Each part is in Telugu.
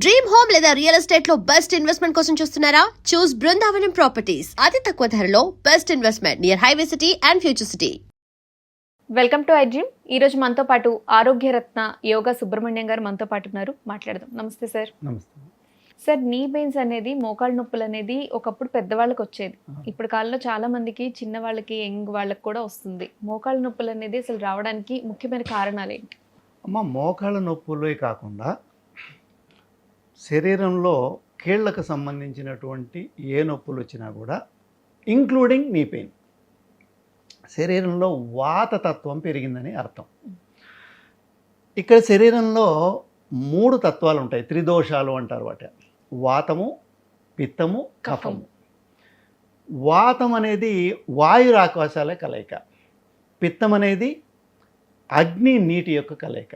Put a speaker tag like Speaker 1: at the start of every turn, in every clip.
Speaker 1: డ్రీమ్ హోమ్ లేదా రియల్ ఎస్టేట్ లో బెస్ట్ ఇన్వెస్ట్మెంట్ కోసం చూస్తున్నారా? చూస్ బృందావనం ప్రాపర్టీస్. అతి తక్కువ ధరలో best investment near highway city and future city.
Speaker 2: Welcome to I dream. ఈ రోజు మనతో పాటు ఆరోగ్యరత్న యోగా సుబ్రహ్మణ్యం గారు మనతో పాటు ఉన్నారు. మాట్లాడదాం. నమస్తే సార్.
Speaker 3: నమస్తే.
Speaker 2: సార్, నీ పెయిన్స్ అనేది, మోకాళ్ళ నొప్పులు అనేది ఒకప్పుడు పెద్దవాళ్ళకి వచ్చేది. ఇప్పుడు కాలంలో చాలా మందికి, చిన్న వాళ్ళకి, యంగ్ వాళ్ళకి కూడా వస్తుంది. మోకాళ్ళ నొప్పులు అనేది అసలు రావడానికి ముఖ్యమైన కారణాలు ఏంటి?
Speaker 3: అమ్మ, మోకాళ్ళ నొప్పులే కాకుండా శరీరంలో కీళ్ళకు సంబంధించినటువంటి ఏ నొప్పులు వచ్చినా కూడా, ఇంక్లూడింగ్ నీ పెయిన్, శరీరంలో వాతతత్వం పెరిగిందని అర్థం. ఇక్కడ శరీరంలో 3 తత్వాలు ఉంటాయి, త్రిదోషాలు అంటారు వాటి. వాతము, పిత్తము, కఫము. వాతం అనేది వాయురాకాశాల కలయిక, పిత్తం అనేది అగ్ని నీటి యొక్క కలయిక,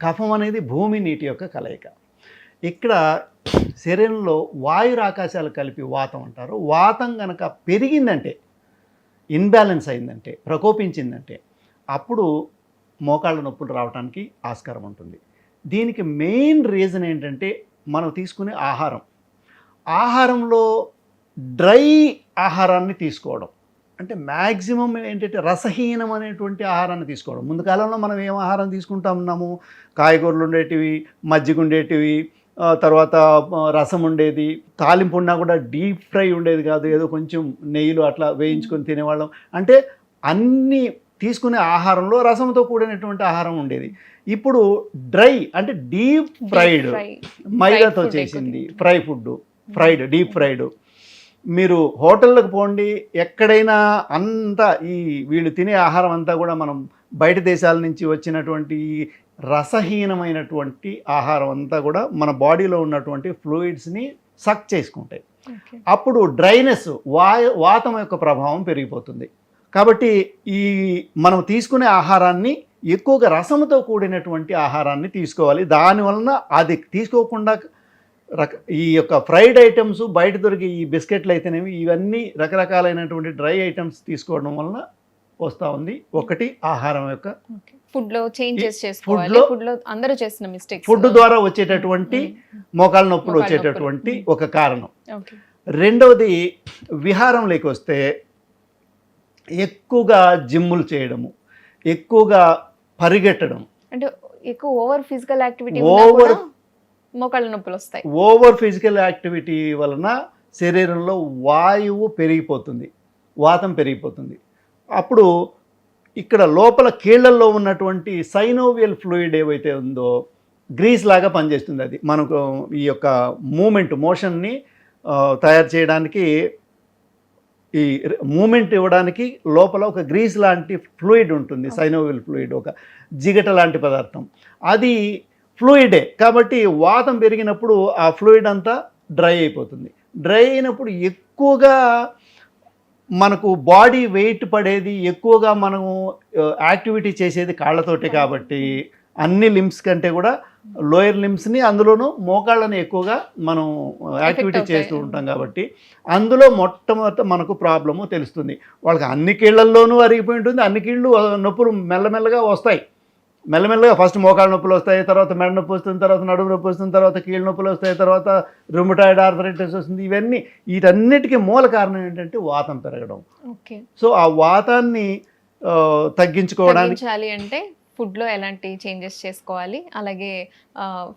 Speaker 3: కఫం అనేది భూమి నీటి యొక్క కలయిక. ఇక్కడ శరీరంలో వాయురాకాశాలు కలిపి వాతం అంటారు. వాతం కనుక పెరిగిందంటే, ఇన్బ్యాలెన్స్ అయిందంటే, ప్రకోపించిందంటే, అప్పుడు మోకాళ్ళ నొప్పులు రావడానికి ఆస్కారం ఉంటుంది. దీనికి మెయిన్ రీజన్ ఏంటంటే, మనం తీసుకునే ఆహారంలో డ్రై ఆహారాన్ని తీసుకోవడం. అంటే మ్యాక్సిమం ఏంటంటే రసహీనం అనేటువంటి ఆహారాన్ని తీసుకోవడం. ముందు కాలంలో మనం ఏం ఆహారం తీసుకుంటా ఉన్నాము? కాయగూరలు ఉండేటివి, మజ్జిగ ఉండేటివి, తర్వాత రసం ఉండేది, తాలింపు ఉన్నా కూడా డీప్ ఫ్రై ఉండేది కాదు, ఏదో కొంచెం నెయ్యిలో అట్లా వేయించుకొని తినేవాళ్ళం. అంటే అన్నీ తీసుకునే ఆహారంలో రసంతో కూడినటువంటి ఆహారం ఉండేది. ఇప్పుడు డ్రై అంటే డీప్ ఫ్రైడ్, మైదాతో చేసింది ఫ్రై ఫుడ్, డీప్ ఫ్రైడ్. మీరు హోటళ్ళకు పోండి, ఎక్కడైనా అంతా ఈ వీళ్ళు తినే ఆహారం అంతా కూడా మనం బయట దేశాల నుంచి వచ్చినటువంటి రసహీనమైనటువంటి ఆహారం అంతా కూడా మన బాడీలో ఉన్నటువంటి ఫ్లూయిడ్స్ని సక్ చేసుకుంటాయి. అప్పుడు డ్రైనెస్, వాతం యొక్క ప్రభావం పెరిగిపోతుంది. కాబట్టి ఈ మనం తీసుకునే ఆహారాన్ని ఎక్కువగా రసముతో కూడినటువంటి ఆహారాన్ని తీసుకోవాలి. దానివలన అది తీసుకోకుండా ఈ యొక్క ఫ్రైడ్ ఐటమ్స్, బయట దొరికే ఈ బిస్కెట్లు అయితేనేవి, ఇవన్నీ రకరకాలైనటువంటి డ్రై ఐటమ్స్ తీసుకోవడం వలన వస్తూ ఉంది. ఒకటి ఆహారం యొక్క
Speaker 2: ఫుడ్లో చేంజెస్ చేసుకోవాలి. ఫుడ్లో అందరూ చేసిన మిస్టేక్స్,
Speaker 3: ఫుడ్ ద్వారా వచ్చేటటువంటి మోకాళ్ళ నొప్పులు వచ్చేటటువంటి ఒక కారణం. రెండవది, విహారంలోకి వస్తే ఎక్కువగా జిమ్ములు చేయడము, ఎక్కువగా పరిగెట్టడం,
Speaker 2: అంటే ఎక్కువ ఓవర్ ఫిజికల్ యాక్టివిటీ, మోకాళ్ళ నొప్పులు వస్తాయి.
Speaker 3: ఓవర్ ఫిజికల్ యాక్టివిటీ వలన శరీరంలో వాయువు పెరిగిపోతుంది, వాతం పెరిగిపోతుంది. అప్పుడు ఇక్కడ లోపల కీళ్లల్లో ఉన్నటువంటి సైనోవియల్ ఫ్లూయిడ్ ఏవైతే ఉందో గ్రీస్ లాగా పనిచేస్తుంది. అది మనకు ఈ యొక్క మోషన్ని తయారు చేయడానికి, ఈ మూమెంట్ ఇవ్వడానికి లోపల ఒక గ్రీస్ లాంటి ఫ్లూయిడ్ ఉంటుంది, సైనోవియల్ ఫ్లూయిడ్, ఒక జిగట లాంటి పదార్థం. అది ఫ్లూయిడే. కాబట్టి వాతం పెరిగినప్పుడు ఆ ఫ్లూయిడ్ అంతా డ్రై అయిపోతుంది. డ్రై అయినప్పుడు ఎక్కువగా మనకు బాడీ వెయిట్ పడేది, ఎక్కువగా మనము యాక్టివిటీ చేసేది కాళ్ళతోటే. కాబట్టి అన్ని లిమ్స్ కంటే కూడా లోయర్ లిమ్స్ని, అందులోనూ మోకాళ్ళని ఎక్కువగా మనం యాక్టివిటీ చేస్తూ ఉంటాం. కాబట్టి అందులో మొట్టమొదట మనకు ప్రాబ్లము తెలుస్తుంది. వాళ్ళకి అన్ని కీళ్ళల్లోనూ అరిగిపోయి ఉంటుంది, అన్ని కీళ్ళు నొప్పులు మెల్లమెల్లగా వస్తాయి. మెల్లమెల్లగా ఫస్ట్ మోకాళ్ళ నొప్పులు వస్తాయి, తర్వాత మెడ నొప్పి వస్తుంది, తర్వాత నడుము నొప్పి వస్తుంది, తర్వాత కీళ్ళ నొప్పులు వస్తాయి, తర్వాత రుమటాయిడ్ ఆర్థరైటిస్ వస్తుంది. ఇవన్నీ, వీటన్నిటికీ మూల కారణం ఏంటంటే వాతం పెరగడం. సో ఆ వాతాన్ని తగ్గించుకోవడానికి
Speaker 2: అంటే ఫుడ్లో ఎలాంటి చేంజెస్ చేసుకోవాలి, అలాగే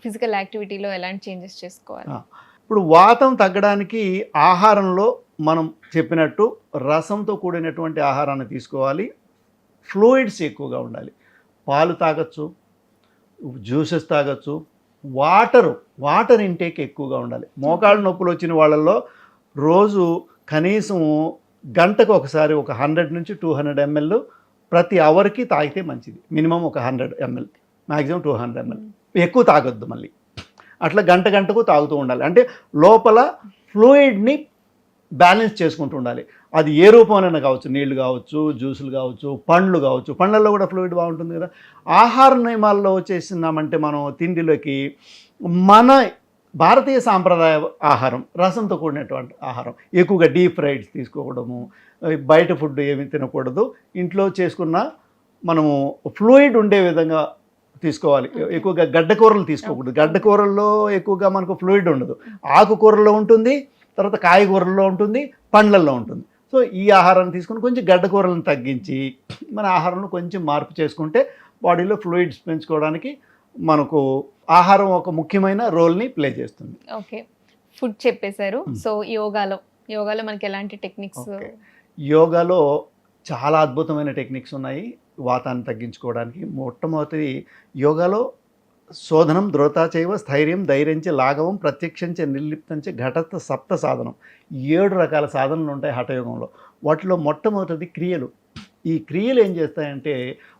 Speaker 2: ఫిజికల్ యాక్టివిటీలో ఎలాంటి చేంజెస్ చేసుకోవాలి?
Speaker 3: ఇప్పుడు వాతం తగ్గడానికి ఆహారంలో మనం చెప్పినట్టు రసంతో కూడినటువంటి ఆహారాన్ని తీసుకోవాలి. ఫ్లూయిడ్స్ ఎక్కువగా ఉండాలి. పాలు తాగొచ్చు, జ్యూసెస్ తాగొచ్చు, వాటర్ ఇంటేక్ ఎక్కువగా ఉండాలి. మోకాళ్ళ నొప్పులు వచ్చిన వాళ్ళల్లో రోజు కనీసం గంటకు ఒకసారి ఒక 100 నుంచి 200 ml ప్రతి అవర్కి తాగితే మంచిది. మినిమం ఒక 100 ml, మ్యాక్సిమం 200 ml. ఎక్కువ తాగొద్దు. మళ్ళీ అట్లా గంటకు తాగుతూ ఉండాలి. అంటే లోపల ఫ్లూయిడ్ని బ్యాలెన్స్ చేసుకుంటూ ఉండాలి. అది ఏ రూపంలోనే కావచ్చు, నీళ్లు కావచ్చు, జ్యూసులు కావచ్చు, పండ్లు కావచ్చు. పండ్లలో కూడా ఫ్లూయిడ్ బాగుంటుంది కదా. ఆహార నియమాల్లో వచ్చేసినామంటే మనం తిండిలోకి మన భారతీయ సాంప్రదాయ ఆహారం, రసంతో కూడినటువంటి ఆహారం, ఎక్కువగా డీప్ ఫ్రైడ్స్ తీసుకోవడము, బయట ఫుడ్ ఏమి తినకూడదు. ఇంట్లో చేసుకున్న మనము ఫ్లూయిడ్ ఉండే విధంగా తీసుకోవాలి. ఎక్కువగా గడ్డకూరలు తీసుకోకూడదు. గడ్డకూరల్లో ఎక్కువగా మనకు ఫ్లూయిడ్ ఉండదు. ఆకుకూరల్లో ఉంటుంది, తర్వాత కాయగూరల్లో ఉంటుంది, పండ్లల్లో ఉంటుంది. సో ఈ ఆహారాన్ని తీసుకుని కొంచెం గడ్డకూరలను తగ్గించి మన ఆహారంలో కొంచెం మార్పు చేసుకుంటే బాడీలో ఫ్లూయిడ్స్ పెంచుకోవడానికి మనకు ఆహారం ఒక ముఖ్యమైన రోల్ని ప్లే చేస్తుంది.
Speaker 2: ఓకే, ఫుడ్ చెప్పేశారు. సో యోగాలో మనకి ఎలాంటి టెక్నిక్స్?
Speaker 3: యోగాలో చాలా అద్భుతమైన టెక్నిక్స్ ఉన్నాయి వాతాన్ని తగ్గించుకోవడానికి. మొట్టమొదటి యోగాలో శోధనం ద్రోతాచైవ స్థైర్యం ధైర్యంచ లాఘవం ప్రత్యక్షంచ నిర్లిప్తంచ ఘటస్థ సప్త సాధనం, 7 రకాల సాధనలు ఉంటాయి హఠయోగంలో. వాటిలో మొట్టమొదటిది క్రియలు. ఈ క్రియలు ఏం చేస్తాయంటే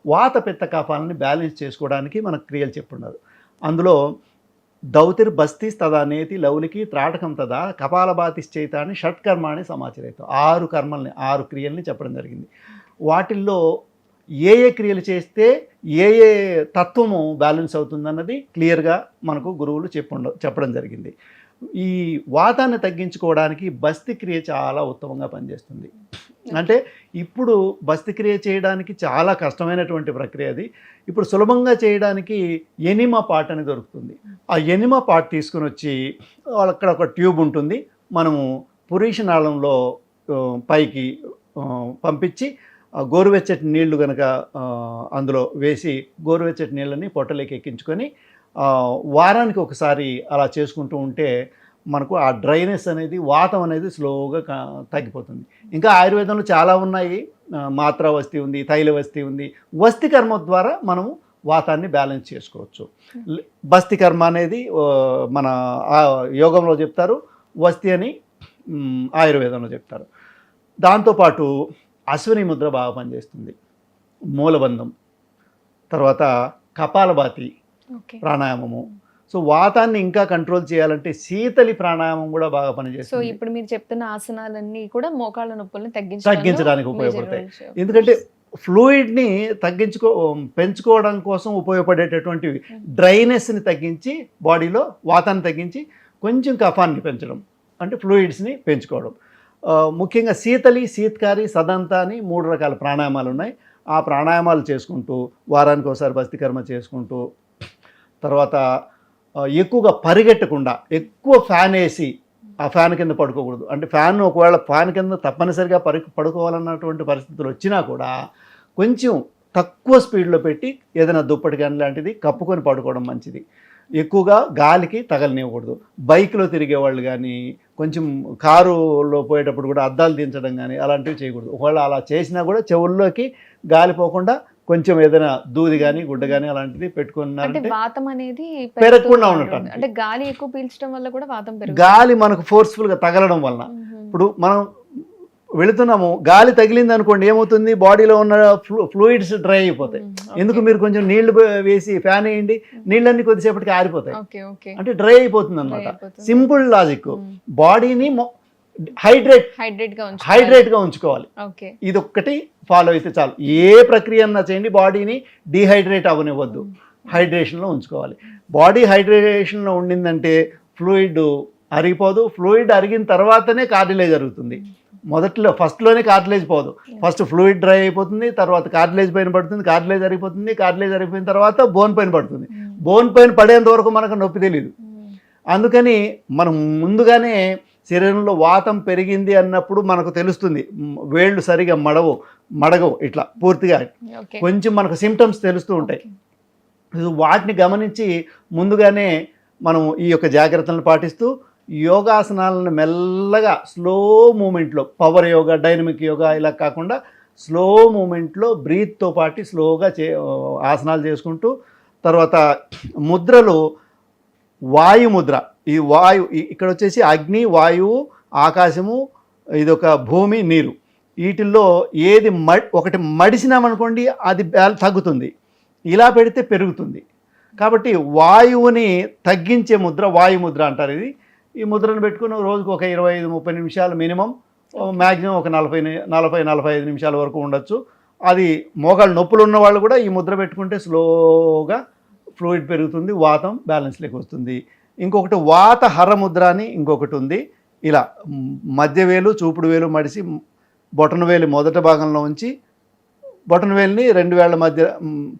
Speaker 3: వాత పిత్త కఫాలని బ్యాలెన్స్ చేసుకోవడానికి మనకు క్రియలు చెప్పున్నారు. అందులో దౌతిర్ బస్తీస్ తదా నేతి లౌలికి త్రాటకం తదా కపాలభాతిశ్చైతాన్ని షట్కర్మాణి సమాచరిత, 6 కర్మల్ని 6 క్రియల్ని చెప్పడం జరిగింది. వాటిల్లో ఏ క్రియలు చేస్తే ఏ తత్వము బ్యాలెన్స్ అవుతుందన్నది క్లియర్గా మనకు గురువులు చెప్పడం జరిగింది. ఈ వాతాన్ని తగ్గించుకోవడానికి బస్తి క్రియ చాలా ఉత్తమంగా పనిచేస్తుంది. అంటే ఇప్పుడు బస్తి క్రియ చేయడానికి చాలా కష్టమైనటువంటి ప్రక్రియ అది. ఇప్పుడు సులభంగా చేయడానికి ఎనిమా పాట్ అని దొరుకుతుంది. ఆ ఎనిమా పాట్ తీసుకుని వచ్చి అక్కడ ఒక ట్యూబ్ ఉంటుంది, మనము పురీషనాళంలో పైకి పంపించి గోరువెచ్చటి నీళ్లు కనుక అందులో వేసి గోరువెచ్చటి నీళ్ళని పొట్టలోకి ఎక్కించుకొని వారానికి ఒకసారి అలా చేసుకుంటూ ఉంటే మనకు ఆ డ్రైనెస్ అనేది వాతం అనేది స్లోగా తగ్గిపోతుంది. ఇంకా ఆయుర్వేదంలో చాలా ఉన్నాయి. మాత్రా వస్తి ఉంది, తైల వస్తి ఉంది. వస్తి కర్మ ద్వారా మనము వాతాన్ని బ్యాలెన్స్ చేసుకోవచ్చు. బస్తి కర్మ అనేది మన యోగంలో చెప్తారు, వస్తి అని ఆయుర్వేదంలో చెప్తారు. దాంతోపాటు అశ్విని ముద్ర బాగా పనిచేస్తుంది, మూలబంధం, తర్వాత కపాలభాతి ప్రాణాయామము. సో వాతాన్ని ఇంకా కంట్రోల్ చేయాలంటే శీతలి ప్రాణాయామం కూడా బాగా పనిచేస్తుంది.
Speaker 2: సో ఇప్పుడు మీరు చెప్తున్న ఆసనాలన్నీ కూడా మోకాళ్ళ నొప్పులను
Speaker 3: తగ్గించడానికి ఉపయోగపడతాయి. ఎందుకంటే ఫ్లూయిడ్ని పెంచుకోవడం కోసం ఉపయోగపడేటటువంటివి డ్రైనెస్ని తగ్గించి బాడీలో వాతాన్ని తగ్గించి కొంచెం కఫాన్ని పెంచడం అంటే ఫ్లూయిడ్స్ని పెంచుకోవడం. ముఖ్యంగా శీతలి, శీత్కారి, సదంత అని 3 రకాల ప్రాణాయామాలు ఉన్నాయి. ఆ ప్రాణాయామాలు చేసుకుంటూ వారానికి ఒకసారి బస్తి కర్మ చేసుకుంటూ, తర్వాత ఎక్కువగా పరిగెట్టకుండా ఎక్కువ ఫ్యాన్ వేసి ఆ ఫ్యాన్ కింద పడుకోకూడదు. అంటే ఒకవేళ ఫ్యాన్ కింద తప్పనిసరిగా పడుకోవాలన్నటువంటి పరిస్థితులు వచ్చినా కూడా కొంచెం తక్కువ స్పీడ్లో పెట్టి ఏదైనా దుప్పటి కానీ లాంటిది కప్పుకొని పడుకోవడం మంచిది. ఎక్కువగా గాలికి తగలనివ్వకూడదు. బైక్లో తిరిగే వాళ్ళు కానీ కొంచెం కారులో పోయేటప్పుడు కూడా అద్దాలు దించడం కానీ అలాంటివి చేయకూడదు. ఒకవేళ అలా చేసినా కూడా చెవుల్లోకి గాలి పోకుండా కొంచెం ఏదైనా దూది కానీ గుడ్డ కానీ అలాంటిది పెట్టుకున్నారంటే
Speaker 2: వాతం అనేది
Speaker 3: పెరగకుండా ఉండటం.
Speaker 2: అంటే గాలి ఎక్కువ పీల్చడం వల్ల కూడా వాతం పెరుగుతుంది.
Speaker 3: గాలి మనకు ఫోర్స్ఫుల్గా తగలడం వలన ఇప్పుడు మనం వెళుతున్నాము, గాలి తగిలింది అనుకోండి, ఏమవుతుంది, బాడీలో ఉన్న ఫ్లూయిడ్స్ డ్రై అయిపోతాయి. ఎందుకు మీరు కొంచెం నీళ్లు వేసి ఫ్యాన్ వేయండి, నీళ్ళన్నీ కొద్దిసేపటికి ఆరిపోతాయి, అంటే డ్రై అయిపోతుంది అనమాట. Simple logic. బాడీని హైడ్రేట్గా ఉంచుకోవాలి. ఇది ఒక్కటి ఫాలో అయితే చాలు. ఏ ప్రక్రియ అన్నా చేయండి, బాడీని డీహైడ్రేట్ అవ్వనివ్వద్దు, హైడ్రేషన్లో ఉంచుకోవాలి. బాడీ హైడ్రేషన్లో ఉండిందంటే ఫ్లూయిడ్ అరిగిపోదు. ఫ్లూయిడ్ అరిగిన తర్వాతనే కార్డిలేజ్ జరుగుతుంది. ఫస్ట్లోనే కార్టిలేజ్ పోదు. ఫస్ట్ ఫ్లూయిడ్ డ్రై అయిపోతుంది, తర్వాత కార్టిలేజ్ పైన పడుతుంది, కార్టిలేజ్ అరిగిపోతుంది, కార్టిలేజ్ అరిగిపోయిన తర్వాత బోన్ పైన పడుతుంది. బోన్ పైన పడేంత వరకు మనకు నొప్పి తెలియదు. అందుకని మనం ముందుగానే శరీరంలో వాతం పెరిగింది అన్నప్పుడు మనకు తెలుస్తుంది. వేళ్ళు సరిగా మడగవు ఇట్లా పూర్తిగా, కొంచెం మనకు సిమ్టమ్స్ తెలుస్తూ ఉంటాయి. వాటిని గమనించి ముందుగానే మనం ఈ యొక్క జాగ్రత్తలను పాటిస్తూ యోగాసనాలను మెల్లగా స్లో మూమెంట్లో, పవర్ యోగా, డైనమిక్ యోగా ఇలా కాకుండా స్లో మూమెంట్లో బ్రీత్తో పాటు స్లోగా ఆసనాలు చేసుకుంటూ, తర్వాత ముద్రలు వాయుముద్ర. ఈ ఇక్కడ వచ్చేసి అగ్ని, వాయువు, ఆకాశము, ఇదొక భూమి, నీరు. వీటిల్లో ఏది ఒకటి మడిసినామనుకోండి అది తగ్గుతుంది, ఇలా పెడితే పెరుగుతుంది. కాబట్టి వాయువుని తగ్గించే ముద్ర వాయుముద్ర అంటారు. ఈ ముద్రను పెట్టుకుని రోజుకు ఒక 25-30 నిమిషాలు మినిమం, మ్యాక్సిమం ఒక 40-45 నిమిషాల వరకు ఉండొచ్చు. అది మోకాళ్ళు నొప్పులు ఉన్న వాళ్ళు కూడా ఈ ముద్ర పెట్టుకుంటే స్లోగా ఫ్లూయిడ్ పెరుగుతుంది, వాతం బ్యాలెన్స్లోకి వస్తుంది. ఇంకొకటి వాత హరముద్ర అని ఇంకొకటి ఉంది. ఇలా మధ్య వేలు, చూపుడు వేలు మడిసి బొటన వేలు మొదటి భాగంలో ఉంచి బొటన వేలుని 2 వేళ్ల మధ్య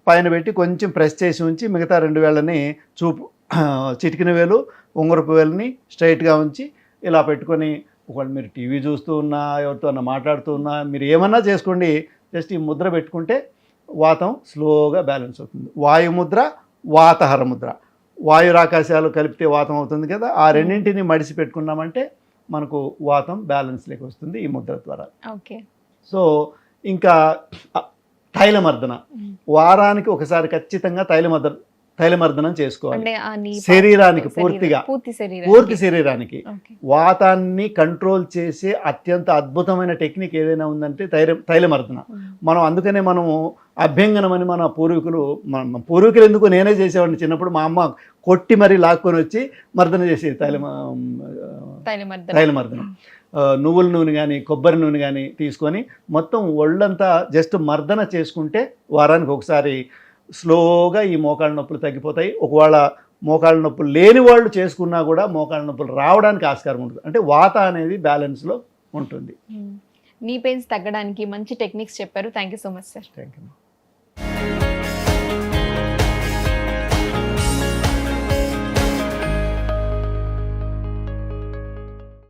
Speaker 3: పైన పెట్టి కొంచెం ప్రెస్ చేసి ఉంచి మిగతా 2 వేళ్ళని చిటికిన వేలు ఉంగరపు వేలుని స్ట్రైట్గా ఉంచి ఇలా పెట్టుకొని ఒకవేళ మీరు టీవీ చూస్తూ ఉన్నా ఎవరితో అన్నా మాట్లాడుతూ ఉన్నా మీరు ఏమన్నా చేసుకోండి, జస్ట్ ఈ ముద్ర పెట్టుకుంటే వాతం స్లోగా బ్యాలెన్స్ అవుతుంది. వాయుముద్ర, వాతహర ముద్ర, వాయురాకాశాలు కలిపితే వాతం అవుతుంది కదా, ఆ రెండింటిని మడిసి పెట్టుకున్నామంటే మనకు వాతం బ్యాలెన్స్లోకి వస్తుంది ఈ ముద్ర ద్వారా.
Speaker 2: ఓకే.
Speaker 3: సో ఇంకా తైలమర్దన, వారానికి ఒకసారి ఖచ్చితంగా తైలమర్దనం చేసుకోవాలి.
Speaker 2: అంటే
Speaker 3: శరీరానికి పూర్తిగా పూర్తి శరీరానికి
Speaker 2: ఓకే.
Speaker 3: వాతాన్ని కంట్రోల్ చేసే అత్యంత అద్భుతమైన టెక్నిక్ ఏదైనా ఉందంటే తైలమర్దన. మనం అందుకనే మనము అభ్యంగనం అని మన పూర్వీకులు ఎందుకు నేనే చేసేవాడిని చిన్నప్పుడు, మా అమ్మ కొట్టి మరీ లాక్కొని వచ్చి మర్దన చేసేది తైలమర్దనం. నువ్వుల నూనె కానీ కొబ్బరి నూనె కానీ తీసుకొని మొత్తం ఒళ్ళంతా జస్ట్ మర్దన చేసుకుంటే వారానికి ఒకసారి స్లోగా ఈ మోకాళ్ళ నొప్పులు తగ్గిపోతాయి. ఒకవేళ మోకాళ్ళ నొప్పులు లేని వాళ్ళు చేసుకున్నా కూడా మోకాళ్ళ నొప్పులు రావడానికి ఆస్కారం ఉంటుంది. అంటే వాత అనేది బ్యాలెన్స్లో ఉంటుంది.
Speaker 2: నీ పెయిన్స్ తగ్గడానికి మంచి టెక్నిక్స్ చెప్పారు. Thank you so much sir.
Speaker 3: Thank you.